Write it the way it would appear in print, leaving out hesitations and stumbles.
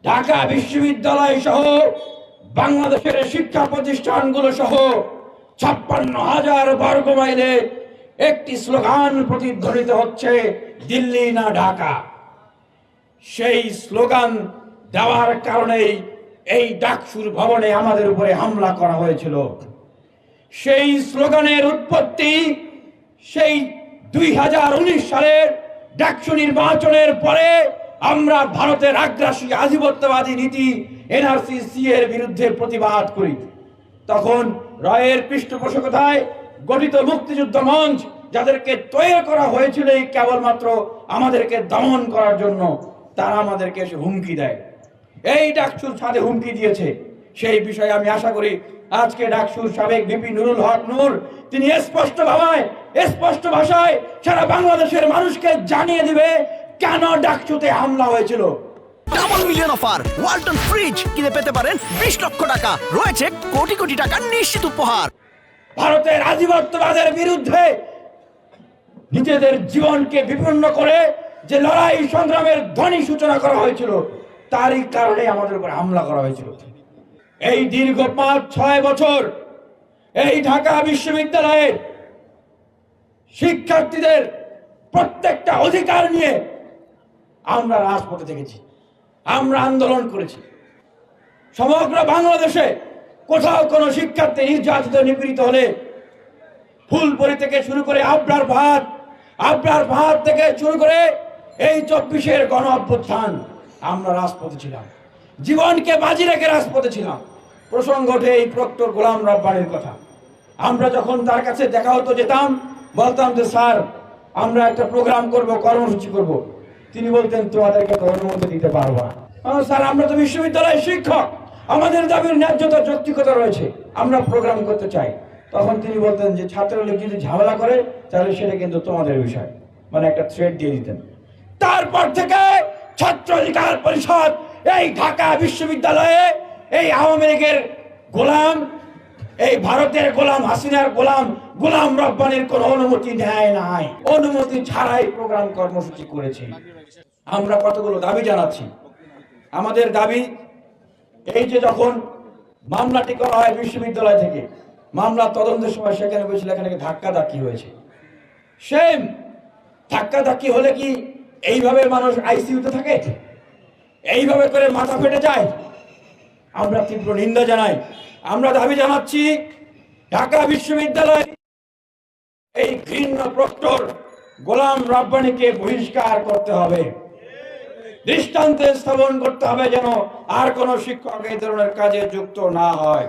ঢাকা বিশ্ববিদ্যালয় সহ বাংলাদেশের শিক্ষা প্রতিষ্ঠানগুলো সহ 56,000 বর্গ মাইলে একটি স্লোগান প্রতিধ্বনিত হচ্ছে, দিল্লি না ঢাকা। সেই স্লোগান দেওয়ার কারণেই এই ডাকসুর ভবনে আমাদের উপরে হামলা করা হয়েছিল। সেই স্লোগানের উৎপত্তি সেই 2019 সালের ডাকসু নির্বাচনের পরে আমরা ভারতের আগ্রাসী আধিপত্যবাদী নীতি NRC এর বিরুদ্ধে প্রতিবাদ করি। তখন রয়ের পৃষ্ঠপোষকতায় গঠিত মুক্তিযুদ্ধ মঞ্চ, যাদেরকে তৈরি করা হয়েছিল কেবলমাত্র আমাদেরকে দমন করার জন্য, তারা আমাদেরকে এসে হুমকি দেয়। এই ডাকসুর ছাদে হুমকি দিয়েছে। সেই বিষয়ে আমি আশা করি আজকে ডাকসুর সাবেক ভিপি নুরুল হক নূর তিনি স্পষ্ট ভাষায় সারা বাংলাদেশের মানুষকে জানিয়ে দিবে কেন ডাকসুতে হামলা হয়েছিল। Double million offer, Walton fridge কিনে পেতে পারেন 20 লক্ষ টাকা, রয়েছে কোটি কোটি টাকার নিশ্চিত উপহার। ভারতের আধিপত্যবাদের বিরুদ্ধে নিজেদের জীবনকে বিপন্ন করে যে লড়াই সংগ্রামের ধ্বনি সূচনা করা হয়েছিল, তারই কারণে আমাদের উপর হামলা করা হয়েছিল। এই দীর্ঘ 5-6 বছর এই ঢাকা বিশ্ববিদ্যালয়ের শিক্ষার্থীদের প্রত্যেকটা অধিকার নিয়ে আমরা রাজপথে থেকেছি, আমরা আন্দোলন করেছি। সমগ্র বাংলাদেশে কোথাও কোনো শিক্ষার্থী নির্যাতিত নিপীড়িত হলে ফুলপুরি থেকে শুরু করে আবরার ফাহাদ থেকে শুরু করে এই 24-এর গণ অভ্যুত্থান, আমরা রাজপথে ছিলাম, জীবনকে বাজি রেখে রাজপথে ছিলাম। প্রসঙ্গ ওঠে এই প্রক্টর গোলাম রব্বানীর কথা। আমরা যখন তার কাছে দেখা হতো যেতাম, বলতাম যে স্যার আমরা একটা প্রোগ্রাম করব, কর্মসূচি করব। তিনি বলতেন তোমাদেরকে তো অনুমতি দিতে পারবো না। স্যার আমরা তো বিশ্ববিদ্যালয়ের শিক্ষক, আমাদের দাবির ন্যায্যতা যৌক্তিকতা রয়েছে, আমরা প্রোগ্রাম করতে চাই। তখন তিনি বলতেন যে ছাত্রলীগ যদি ঝামেলা করে তাহলে সেটা কিন্তু তোমাদের বিষয়, মানে একটা থ্রেট দিয়ে দিতেন। তারপর থেকে ছাত্র অধিকার পরিষদ এই ঢাকা বিশ্ববিদ্যালয়ে এই আওয়ামী লীগের গোলাম, এই ভারতের গোলাম হাসিনার গোলাম রব্বানীর কোন অনুমতি নেয় নাই, অনুমতি ছাড়াই প্রোগ্রাম কর্মসূচি করেছি। আমরা কতগুলো দাবি জানাচ্ছি। আমাদের দাবি এই যে যখন মামলাটি করা হয় বিশ্ববিদ্যালয় থেকে, মামলা তদন্তের সময় সেখানে বলেছিল এখানে ধাক্কাধাক্কি হয়েছে। সেম ধাক্কাধাক্কি হলে কি এইভাবে মানুষ আইসিইউতে থাকে? এইভাবে করে মাথা ফেটে যায়? আমরা তীব্র নিন্দা জানাই। আমরা দাবি জানাচ্ছি ঢাকা বিশ্ববিদ্যালয় এই ঘৃণ্য প্রক্টর গোলাম রব্বানীকে বহিষ্কার করতে হবে, দৃষ্টান্তে স্থাপন করতে হবে যেন আর কোন শিক্ষক এই ধরনের কাজে যুক্ত না হয়।